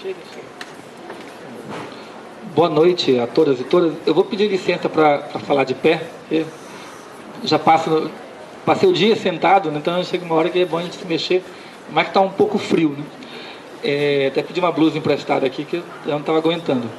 Chega. Boa noite a todas e todas. Eu vou pedir licença para falar de pé. Já passei o dia sentado, né? Então chega uma hora que é bom a gente se mexer, mas que está um pouco frio, né? Até pedi uma blusa emprestada aqui que eu não estava aguentando.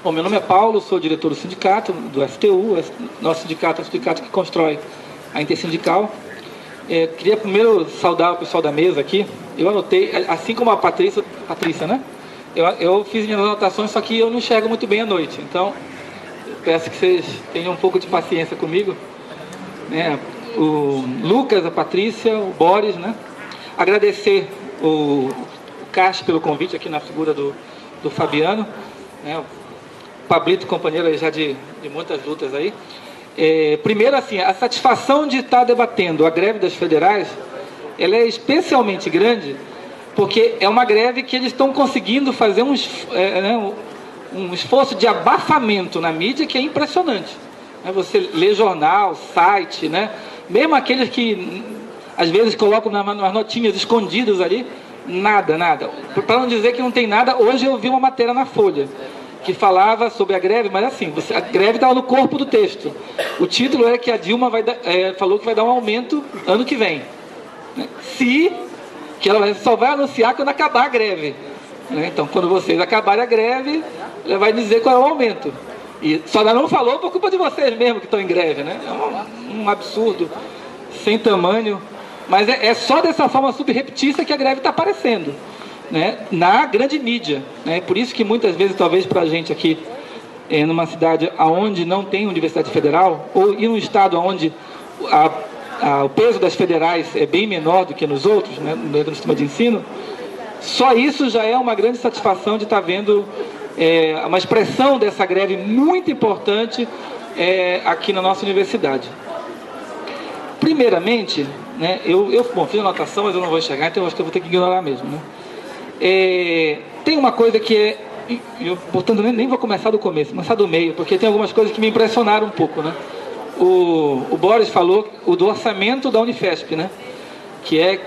Bom, meu nome é Paulo, sou diretor do sindicato, do STU. Nosso sindicato é o sindicato que constrói a Intersindical. Queria primeiro saudar o pessoal da mesa aqui. Eu anotei, assim como a Patrícia, né? Eu fiz minhas anotações, só que eu não enxergo muito bem à noite. Então, eu peço que vocês tenham um pouco de paciência comigo, né? O Lucas, a Patrícia, o Boris, né? Agradecer o Caixa pelo convite aqui na figura do Fabiano, né? O Pablito, companheiro aí já de muitas lutas aí. Primeiro, assim, a satisfação de estar debatendo a greve das federais, ela é especialmente grande, porque é uma greve que eles estão conseguindo fazer um esforço de abafamento na mídia que é impressionante. Você lê jornal, site, né? Mesmo aqueles que às vezes colocam umas notinhas escondidas ali, nada. Para não dizer que não tem nada, hoje eu vi uma matéria na Folha que falava sobre a greve, mas assim, a greve estava no corpo do texto. O título é que a Dilma falou que vai dar um aumento ano que vem. Que ela só vai anunciar quando acabar a greve. Então, quando vocês acabarem a greve, ela vai dizer qual é o aumento. E só não falou por culpa de vocês mesmo que estão em greve, né? É um absurdo sem tamanho. Mas é só dessa forma subreptícia que a greve está aparecendo, né? Na grande mídia, né? Por isso que muitas vezes, talvez para a gente aqui, numa cidade onde não tem universidade federal, ou em um estado onde o peso das federais é bem menor do que nos outros, né, dentro do sistema de ensino, só isso já é uma grande satisfação de estar vendo uma expressão dessa greve muito importante aqui na nossa universidade. Primeiramente, né, eu fiz anotação, mas eu não vou enxergar, então eu acho que eu vou ter que ignorar mesmo, né? Tem uma coisa que portanto, nem vou começar do começo, começar do meio, porque tem algumas coisas que me impressionaram um pouco, né? O Boris falou do orçamento da Unifesp, né? Que é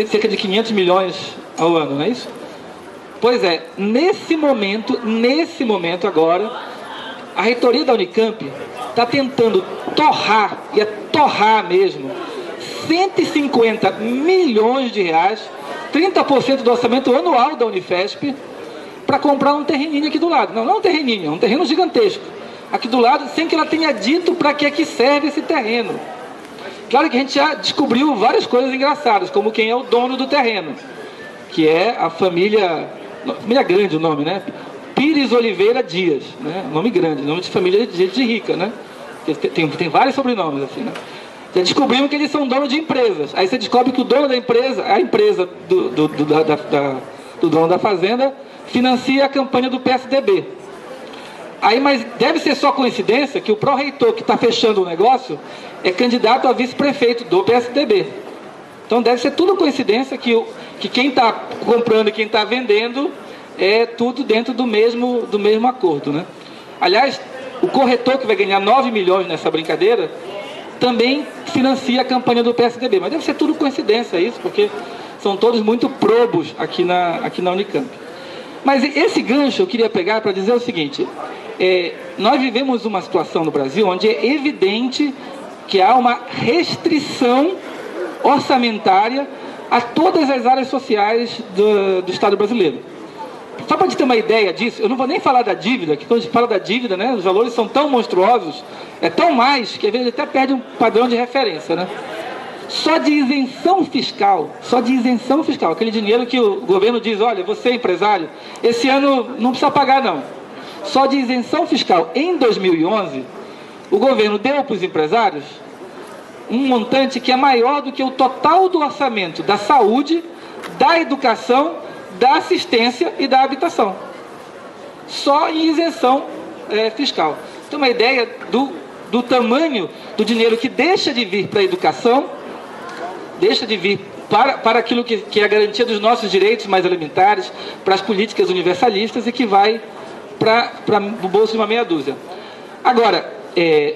cerca de 500 milhões ao ano, não é isso? Pois é, nesse momento agora, a reitoria da Unicamp está tentando torrar, e é torrar mesmo, 150 milhões de reais, 30% do orçamento anual da Unifesp, para comprar um terreninho aqui do lado. Não um terreninho, é um terreno gigantesco. Aqui do lado, sem que ela tenha dito para que serve esse terreno. Claro que a gente já descobriu várias coisas engraçadas, como quem é o dono do terreno, que é a família grande o nome, né? Pires Oliveira Dias, né? Nome grande, nome de família de gente rica, né? Tem vários sobrenomes assim, né? Já descobrimos que eles são donos de empresas. Aí você descobre que o dono da empresa, a empresa do dono da fazenda, financia a campanha do PSDB. Aí, mas deve ser só coincidência que o pró-reitor que está fechando o negócio é candidato a vice-prefeito do PSDB. Então deve ser tudo coincidência que quem está comprando e quem está vendendo é tudo dentro do mesmo acordo, né? Aliás, o corretor que vai ganhar 9 milhões nessa brincadeira também financia a campanha do PSDB. Mas deve ser tudo coincidência isso, porque são todos muito probos aqui na Unicamp. Mas esse gancho eu queria pegar para dizer o seguinte: nós vivemos uma situação no Brasil onde é evidente que há uma restrição orçamentária a todas as áreas sociais do Estado brasileiro. Só para a gente ter uma ideia disso, eu não vou nem falar da dívida, que quando a gente fala da dívida, né, os valores são tão monstruosos, é tão mais, que às vezes até perde um padrão de referência, né? Só de isenção fiscal, aquele dinheiro que o governo diz, olha, você é empresário, esse ano não precisa pagar não. Só de isenção fiscal, em 2011, o governo deu para os empresários um montante que é maior do que o total do orçamento da saúde, da educação, da assistência e da habitação. Só em isenção fiscal. Tem uma ideia do tamanho do dinheiro que deixa de vir para a educação, deixa de vir para aquilo que é a garantia dos nossos direitos mais elementares, para as políticas universalistas e que vai para o bolso de uma meia dúzia. Agora,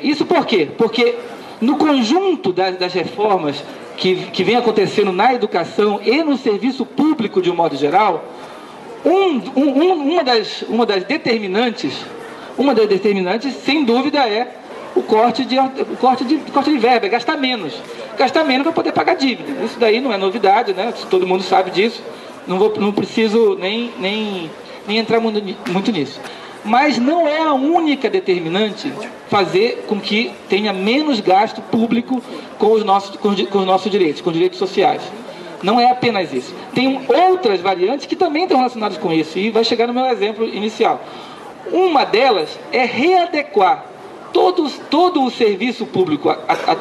isso por quê? Porque no conjunto das reformas que vem acontecendo na educação e no serviço público de um modo geral, uma das determinantes, sem dúvida, é o corte de verba, é gastar menos para poder pagar dívida. Isso daí não é novidade, né? Todo mundo sabe disso, não preciso nem entrar muito nisso. Mas não é a única determinante fazer com que tenha menos gasto público com os nossos direitos, com os direitos sociais. Não é apenas isso. Tem outras variantes que também estão relacionadas com isso, e vai chegar no meu exemplo inicial. Uma delas é readequar todo o serviço público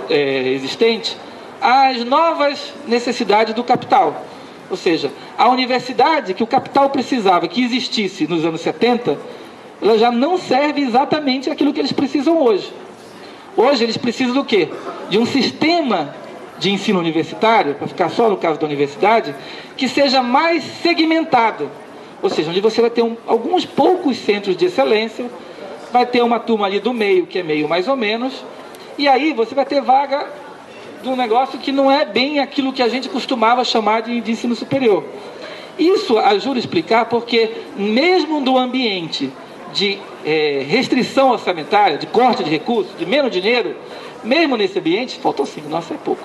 existente às novas necessidades do capital. Ou seja, a universidade que o capital precisava que existisse nos anos 70, ela já não serve exatamente aquilo que eles precisam hoje. Hoje eles precisam do quê? De um sistema de ensino universitário, para ficar só no caso da universidade, que seja mais segmentado. Ou seja, onde você vai ter alguns poucos centros de excelência, vai ter uma turma ali do meio, que é meio mais ou menos, e aí você vai ter vaga de um negócio que não é bem aquilo que a gente costumava chamar de ensino superior. Isso ajuda a explicar porque, mesmo no ambiente de restrição orçamentária, de corte de recursos, de menos dinheiro, mesmo nesse ambiente, faltou 5, nossa, é pouco,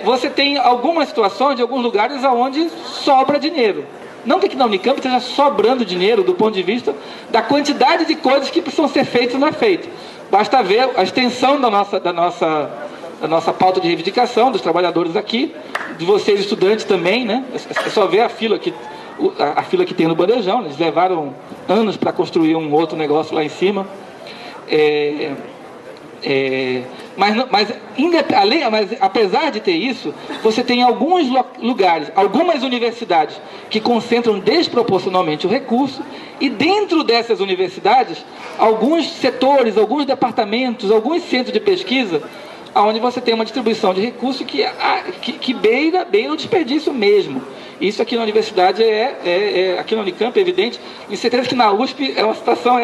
você tem algumas situações, de alguns lugares onde sobra dinheiro. Não que aqui na Unicamp esteja sobrando dinheiro do ponto de vista da quantidade de coisas que precisam ser feitas e não é feito. Basta ver a extensão da nossa pauta de reivindicação, dos trabalhadores aqui, de vocês estudantes também, né? É só ver a fila que tem no bandejão. Eles levaram anos para construir um outro negócio lá em cima. Mas apesar de ter isso, você tem alguns lugares, algumas universidades que concentram desproporcionalmente o recurso, e dentro dessas universidades, alguns setores, alguns departamentos, alguns centros de pesquisa, onde você tem uma distribuição de recursos que beira o desperdício mesmo. Isso aqui na universidade aqui na Unicamp é evidente, e certeza que na USP é uma situação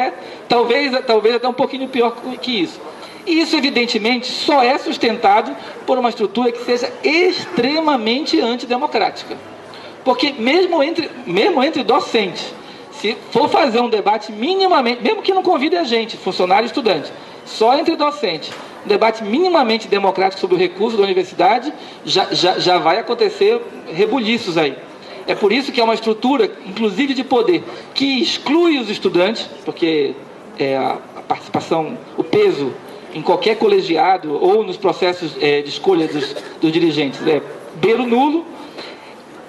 talvez até um pouquinho pior que isso. E isso, evidentemente, só é sustentado por uma estrutura que seja extremamente antidemocrática. Porque mesmo entre docentes, se for fazer um debate minimamente, mesmo que não convide a gente, funcionário e estudante, só entre docentes, um debate minimamente democrático sobre o recurso da universidade, já vai acontecer rebuliços aí. É por isso que é uma estrutura, inclusive de poder, que exclui os estudantes, porque a participação, o peso em qualquer colegiado ou nos processos de escolha dos dirigentes beiro nulo,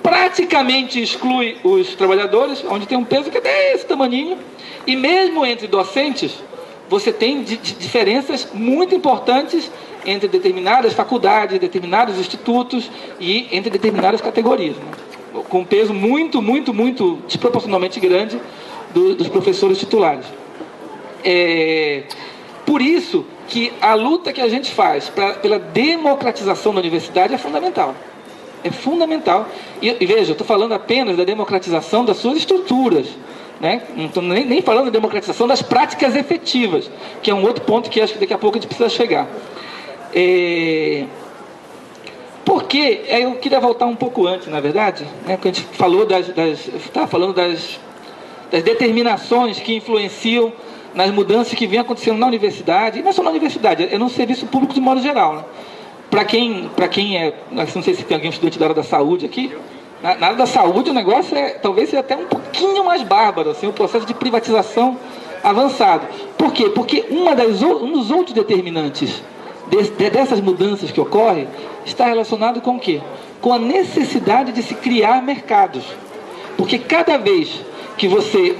praticamente exclui os trabalhadores, onde tem um peso que é desse tamaninho, e mesmo entre docentes, você tem diferenças muito importantes entre determinadas faculdades, determinados institutos e entre determinadas categorias, né? Com um peso muito, muito, muito desproporcionalmente grande dos professores titulares. Por isso que a luta que a gente faz pela democratização da universidade é fundamental. É fundamental. E veja, eu estou falando apenas da democratização das suas estruturas, né? Não estou nem falando da democratização das práticas efetivas, que é um outro ponto que acho que daqui a pouco a gente precisa chegar. Porque eu queria voltar um pouco antes, na verdade, né? Porque a gente falou estava falando das determinações que influenciam nas mudanças que vêm acontecendo na universidade, e não só na universidade, é no serviço público de modo geral, né? Para quem não sei se tem alguém estudante da área da saúde aqui, na área da saúde o negócio talvez seja até um pouquinho mais bárbaro, assim, o processo de privatização avançado. Por quê? Porque um dos outros determinantes dessas mudanças que ocorrem está relacionado com o quê? Com a necessidade de se criar mercados. Porque cada vez que você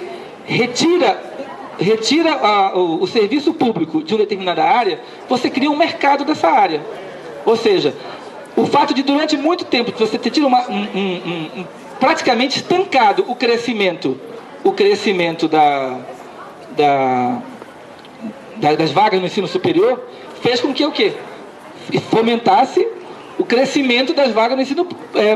retira o serviço público de uma determinada área, você cria um mercado dessa área. Ou seja, o fato de durante muito tempo você ter tido praticamente estancado o crescimento das vagas no ensino superior, fez com que o quê? Fomentasse o crescimento das vagas no ensino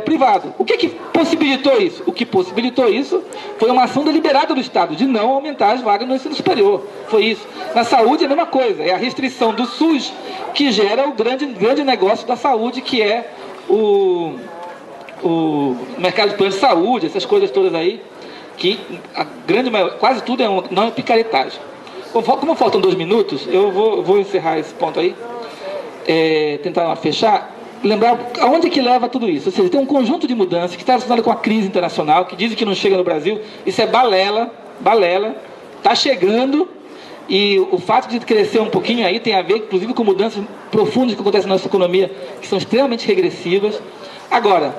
privado. O que possibilitou isso? O que possibilitou isso foi uma ação deliberada do Estado de não aumentar as vagas no ensino superior. Foi isso. Na saúde é a mesma coisa. É a restrição do SUS que gera o grande negócio da saúde, que é o mercado de plano de saúde, essas coisas todas aí, que a grande maioria, quase tudo não é picaretagem. Bom, como faltam 2 minutos, eu vou encerrar esse ponto aí, tentar fechar, lembrar aonde que leva tudo isso. Ou seja, tem um conjunto de mudanças que está relacionado com a crise internacional, que dizem que não chega no Brasil. Isso é balela, está chegando, e o fato de crescer um pouquinho aí tem a ver, inclusive, com mudanças profundas que acontecem na nossa economia, que são extremamente regressivas. Agora,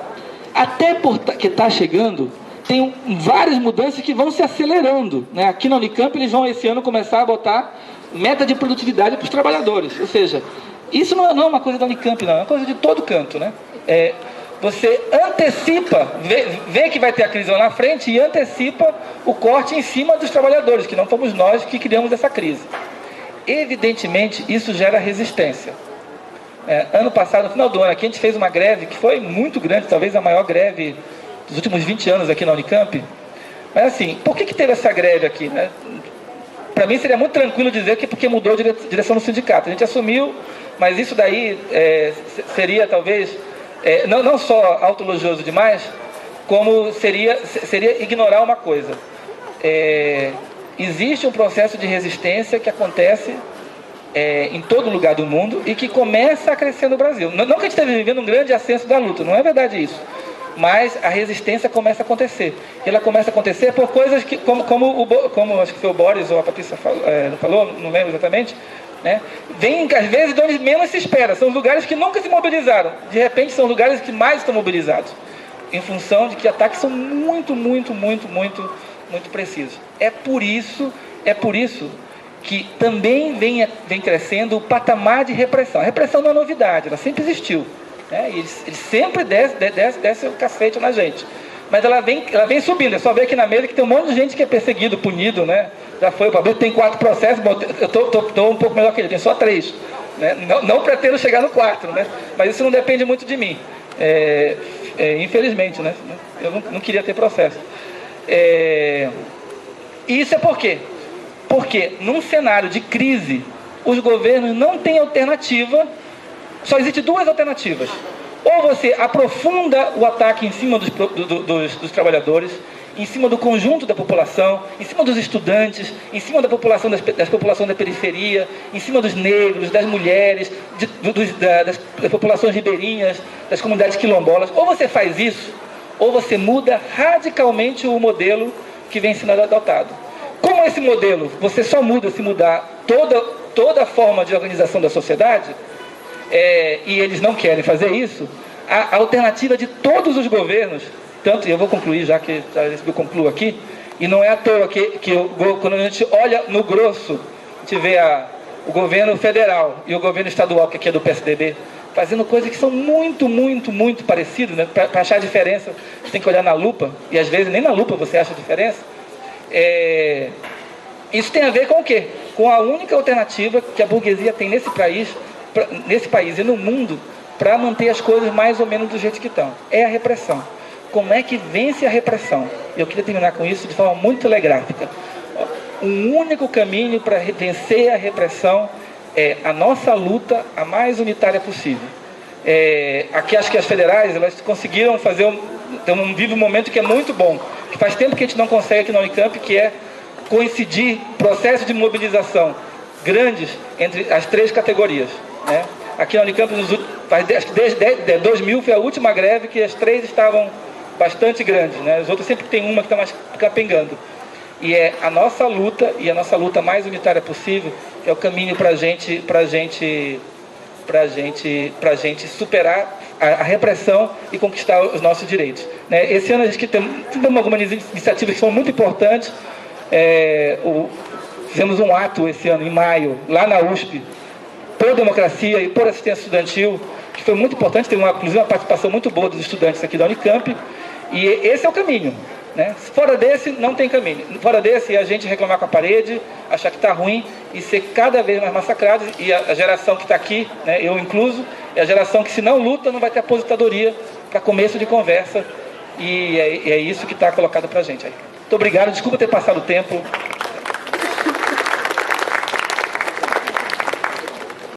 até porque está chegando, tem várias mudanças que vão se acelerando, né? Aqui na Unicamp eles vão esse ano começar a botar meta de produtividade para os trabalhadores. Ou seja, isso não é uma coisa da Unicamp, não, é uma coisa de todo canto, né? Você antecipa, vê que vai ter a crise lá na frente e antecipa o corte em cima dos trabalhadores, que não fomos nós que criamos essa crise. Evidentemente, isso gera resistência. Ano passado, no final do ano, aqui a gente fez uma greve que foi muito grande, talvez a maior greve dos últimos 20 anos aqui na Unicamp. Mas assim, por que teve essa greve aqui, né? Para mim seria muito tranquilo dizer que porque mudou a direção do sindicato. A gente assumiu, mas isso daí seria talvez não só autoelogioso demais, como seria ignorar uma coisa. Existe um processo de resistência que acontece em todo lugar do mundo e que começa a crescer no Brasil. Não que a gente esteja vivendo um grande ascenso da luta, não é verdade isso. Mas a resistência começa a acontecer. E ela começa a acontecer por coisas que, como acho que foi o Boris ou a Patrícia falou, não lembro exatamente, né? Vem às vezes de onde menos se espera. São os lugares que nunca se mobilizaram. De repente são os lugares que mais estão mobilizados, em função de que ataques são muito precisos. É por isso que também vem crescendo o patamar de repressão. A repressão não é novidade, ela sempre existiu. E eles sempre desce o cacete na gente. Mas ela vem subindo. É só ver aqui na mesa que tem um monte de gente que é perseguido, punido, né? Já foi para tem 4 processos, bom, eu tô um pouco melhor que ele, tem só 3. Né? Não pretendo chegar no 4, né? Mas isso não depende muito de mim. Infelizmente, né? Eu não queria ter processo. E isso é por quê? Porque num cenário de crise, os governos não têm alternativa. Só existem 2 alternativas. Ou você aprofunda o ataque em cima dos trabalhadores, em cima do conjunto da população, em cima dos estudantes, em cima da população das populações da periferia, em cima dos negros, das mulheres, das populações ribeirinhas, das comunidades quilombolas. Ou você faz isso, ou você muda radicalmente o modelo que vem sendo adotado. Como esse modelo, você só muda se mudar toda a forma de organização da sociedade, e eles não querem fazer isso, a alternativa de todos os governos, tanto, e eu vou concluir já que eu concluo aqui, e não é à toa que quando a gente olha no grosso, a gente vê o governo federal e o governo estadual, que aqui é do PSDB, fazendo coisas que são muito parecidas, né? Para achar a diferença, você tem que olhar na lupa, e às vezes nem na lupa você acha a diferença. Isso tem a ver com o quê? Com a única alternativa que a burguesia tem nesse país e no mundo para manter as coisas mais ou menos do jeito que estão. É a repressão. Como é que vence a repressão? Eu queria terminar com isso de forma muito telegráfica. Um único caminho para vencer a repressão é a nossa luta a mais unitária possível. Aqui acho que as federais elas conseguiram vive um momento que é muito bom, que faz tempo que a gente não consegue aqui na Unicamp, que é coincidir processos de mobilização grandes entre as 3 categorias, né? Aqui na Unicamp, acho que desde 2000 foi a última greve que as 3 estavam bastante grandes, né? As outras sempre tem uma que está mais capengando. E é a nossa luta, e a nossa luta mais unitária possível, é o caminho para a gente superar a repressão e conquistar os nossos direitos, né? Esse ano a gente tem algumas iniciativas que são muito importantes. Fizemos um ato esse ano, em maio, lá na USP, por democracia e por assistência estudantil, que foi muito importante, tem inclusive uma participação muito boa dos estudantes aqui da Unicamp, e esse é o caminho, né? Fora desse, não tem caminho. Fora desse, a gente reclamar com a parede, achar que está ruim e ser cada vez mais massacrado, e a geração que está aqui, né, eu incluso, é a geração que se não luta, não vai ter aposentadoria para começo de conversa, e é isso que está colocado para a gente aí. Muito obrigado, desculpa ter passado o tempo.